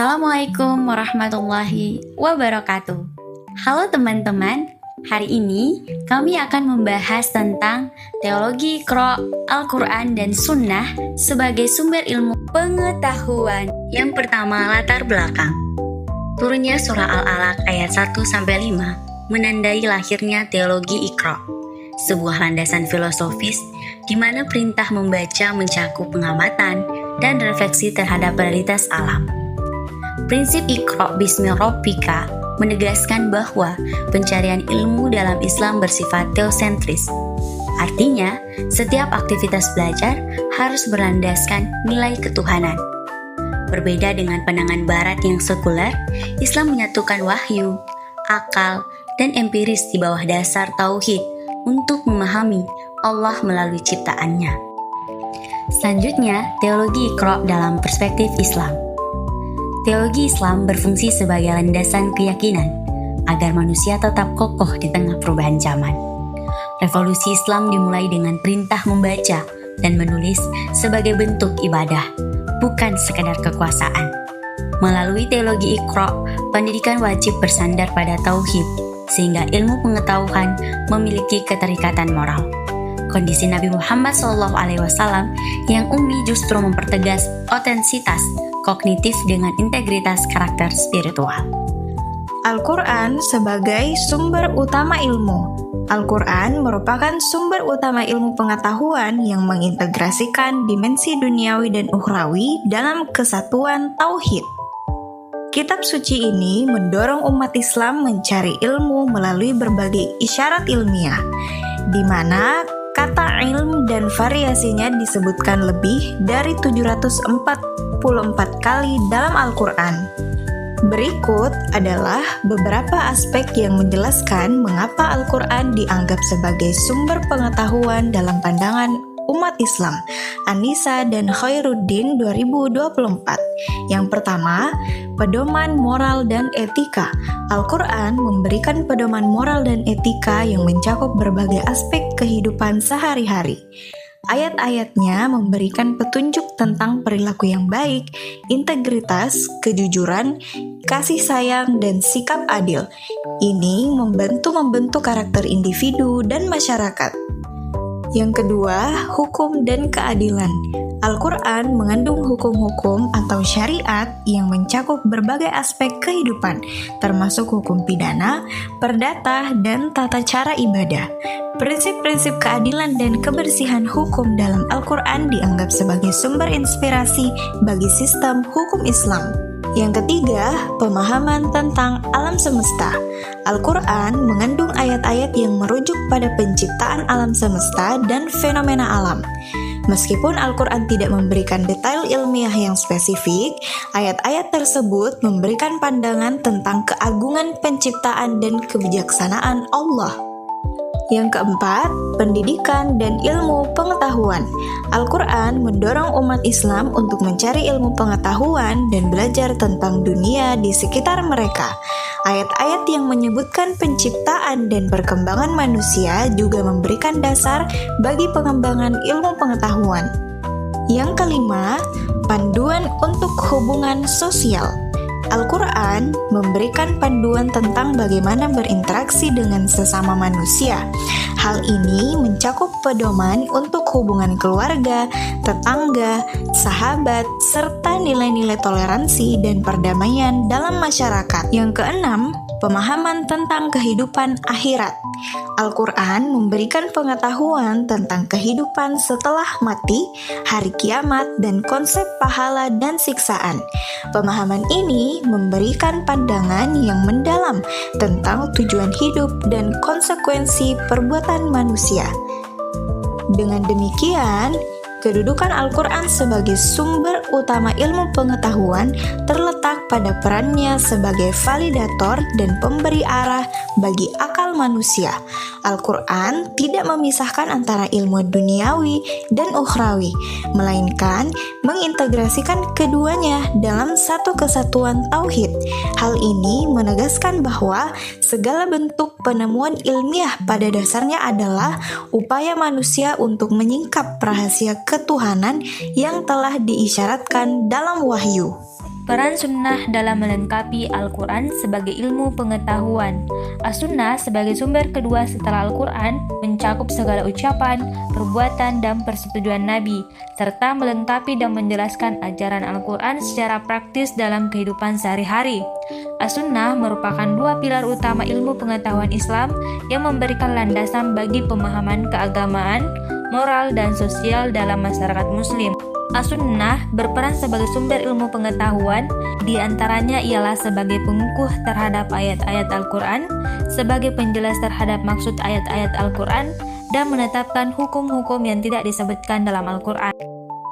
Assalamualaikum warahmatullahi wabarakatuh. Halo teman-teman, hari ini kami akan membahas tentang teologi Iqra, Al-Quran dan Sunnah sebagai sumber ilmu pengetahuan. Yang pertama, latar belakang. Turunnya surah Al-Alaq ayat 1-5 menandai lahirnya teologi Iqra, sebuah landasan filosofis di mana perintah membaca mencakup pengamatan dan refleksi terhadap realitas alam. Prinsip Iqra bismi rabbika menegaskan bahwa pencarian ilmu dalam Islam bersifat teosentris. Artinya, setiap aktivitas belajar harus berlandaskan nilai ketuhanan. Berbeda dengan pandangan barat yang sekuler, Islam menyatukan wahyu, akal, dan empiris di bawah dasar tauhid untuk memahami Allah melalui ciptaannya. Selanjutnya, teologi Iqra dalam perspektif Islam. Teologi Islam berfungsi sebagai landasan keyakinan agar manusia tetap kokoh di tengah perubahan zaman. Revolusi Islam dimulai dengan perintah membaca dan menulis sebagai bentuk ibadah, bukan sekadar kekuasaan. Melalui teologi Iqra, pendidikan wajib bersandar pada tauhid, sehingga ilmu pengetahuan memiliki keterikatan moral. Kondisi Nabi Muhammad SAW yang ummi justru mempertegas otensitas kognitif dengan integritas karakter spiritual. Al-Quran sebagai sumber utama ilmu. Al-Quran merupakan sumber utama ilmu pengetahuan yang mengintegrasikan dimensi duniawi dan ukhrawi dalam kesatuan tauhid. Kitab suci ini mendorong umat Islam mencari ilmu melalui berbagai isyarat ilmiah, di mana kata ilm dan variasinya disebutkan lebih dari 744 kali dalam Al-Quran. Berikut adalah beberapa aspek yang menjelaskan mengapa Al-Quran dianggap sebagai sumber pengetahuan dalam pandangan umat Islam. An-Nisa dan Khairuddin 2024. Yang pertama, pedoman moral dan etika. Al-Quran memberikan pedoman moral dan etika yang mencakup berbagai aspek kehidupan sehari-hari. Ayat-ayatnya memberikan petunjuk tentang perilaku yang baik, integritas, kejujuran, kasih sayang, dan sikap adil. Ini membentuk karakter individu dan masyarakat. Yang kedua, hukum dan keadilan. Al-Quran mengandung hukum-hukum atau syariat yang mencakup berbagai aspek kehidupan, termasuk hukum pidana, perdata, dan tata cara ibadah. Prinsip-prinsip keadilan dan kebersihan hukum dalam Al-Quran dianggap sebagai sumber inspirasi bagi sistem hukum Islam. Yang ketiga, pemahaman tentang alam semesta. Al-Quran mengandung ayat-ayat yang merujuk pada penciptaan alam semesta dan fenomena alam. Meskipun Al-Quran tidak memberikan detail ilmiah yang spesifik, ayat-ayat tersebut memberikan pandangan tentang keagungan penciptaan dan kebijaksanaan Allah. Yang keempat, pendidikan dan ilmu pengetahuan. Al-Quran mendorong umat Islam untuk mencari ilmu pengetahuan dan belajar tentang dunia di sekitar mereka. Ayat-ayat yang menyebutkan penciptaan dan perkembangan manusia juga memberikan dasar bagi pengembangan ilmu pengetahuan. Yang kelima, panduan untuk hubungan sosial. Al-Quran memberikan panduan tentang bagaimana berinteraksi dengan sesama manusia. Hal ini mencakup pedoman untuk hubungan keluarga, tetangga, sahabat, serta nilai-nilai toleransi dan perdamaian dalam masyarakat. Yang keenam, pemahaman tentang kehidupan akhirat. Al-Quran memberikan pengetahuan tentang kehidupan setelah mati, hari kiamat, dan konsep pahala dan siksaan. Pemahaman ini memberikan pandangan yang mendalam tentang tujuan hidup dan konsekuensi perbuatan manusia. Dengan demikian, kedudukan Al-Quran sebagai sumber utama ilmu pengetahuan terletak pada perannya sebagai validator dan pemberi arah bagi akal manusia. Al-Quran tidak memisahkan antara ilmu duniawi dan ukhrawi, melainkan mengintegrasikan keduanya dalam satu kesatuan tauhid. Hal ini menegaskan bahwa segala bentuk penemuan ilmiah pada dasarnya adalah upaya manusia untuk menyingkap rahasia ketuhanan yang telah diisyaratkan dalam wahyu. Peran sunnah dalam melengkapi Al-Quran sebagai ilmu pengetahuan. As-Sunnah sebagai sumber kedua setelah Al-Quran mencakup segala ucapan, perbuatan, dan persetujuan Nabi, serta melengkapi dan menjelaskan ajaran Al-Quran secara praktis dalam kehidupan sehari-hari. As-Sunnah merupakan dua pilar utama ilmu pengetahuan Islam yang memberikan landasan bagi pemahaman keagamaan, moral, dan sosial dalam masyarakat Muslim. As-Sunnah berperan sebagai sumber ilmu pengetahuan, di antaranya ialah sebagai pengukuh terhadap ayat-ayat Al-Quran, sebagai penjelas terhadap maksud ayat-ayat Al-Quran, dan menetapkan hukum-hukum yang tidak disebutkan dalam Al-Quran.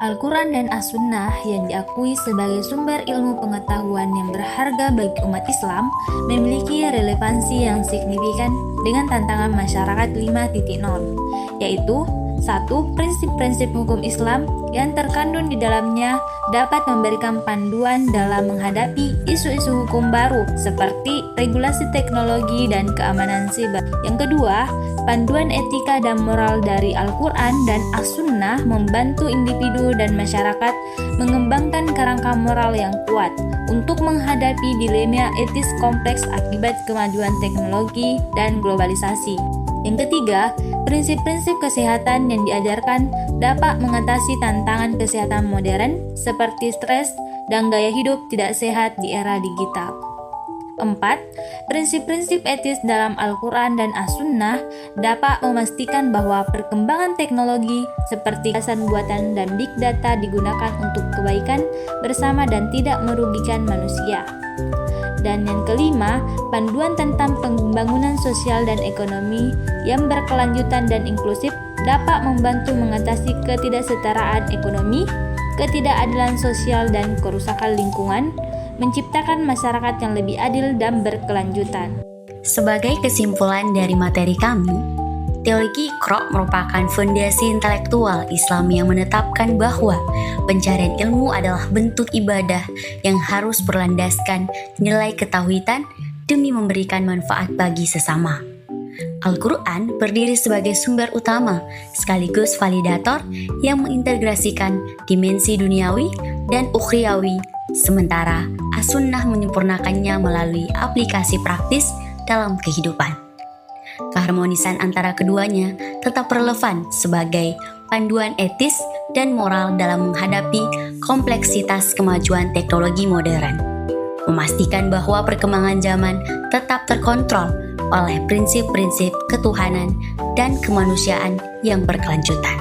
Al-Quran dan As-Sunnah yang diakui sebagai sumber ilmu pengetahuan yang berharga bagi umat Islam memiliki relevansi yang signifikan dengan tantangan masyarakat 5.0, yaitu 1. Prinsip-prinsip hukum Islam yang terkandung di dalamnya dapat memberikan panduan dalam menghadapi isu-isu hukum baru seperti regulasi teknologi dan keamanan siber. Yang kedua, panduan etika dan moral dari Al-Quran dan As-Sunnah membantu individu dan masyarakat mengembangkan kerangka moral yang kuat untuk menghadapi dilema etis kompleks akibat kemajuan teknologi dan globalisasi. Yang ketiga, prinsip-prinsip kesehatan yang diajarkan dapat mengatasi tantangan kesehatan modern seperti stres dan gaya hidup tidak sehat di era digital. 4. Prinsip-prinsip etis dalam Al-Quran dan As-Sunnah dapat memastikan bahwa perkembangan teknologi seperti kecerdasan buatan dan big data digunakan untuk kebaikan bersama dan tidak merugikan manusia. Dan yang kelima, panduan tentang pembangunan sosial dan ekonomi yang berkelanjutan dan inklusif dapat membantu mengatasi ketidaksetaraan ekonomi, ketidakadilan sosial, dan kerusakan lingkungan, menciptakan masyarakat yang lebih adil dan berkelanjutan. Sebagai kesimpulan dari materi kami, teologi Iqra merupakan fondasi intelektual Islam yang menetapkan bahwa pencarian ilmu adalah bentuk ibadah yang harus berlandaskan nilai ketauhidan demi memberikan manfaat bagi sesama. Al-Quran berdiri sebagai sumber utama sekaligus validator yang mengintegrasikan dimensi duniawi dan ukhrawi, sementara As-Sunnah menyempurnakannya melalui aplikasi praktis dalam kehidupan. Keharmonisan antara keduanya tetap relevan sebagai panduan etis dan moral dalam menghadapi kompleksitas kemajuan teknologi modern, memastikan bahwa perkembangan zaman tetap terkontrol oleh prinsip-prinsip ketuhanan dan kemanusiaan yang berkelanjutan.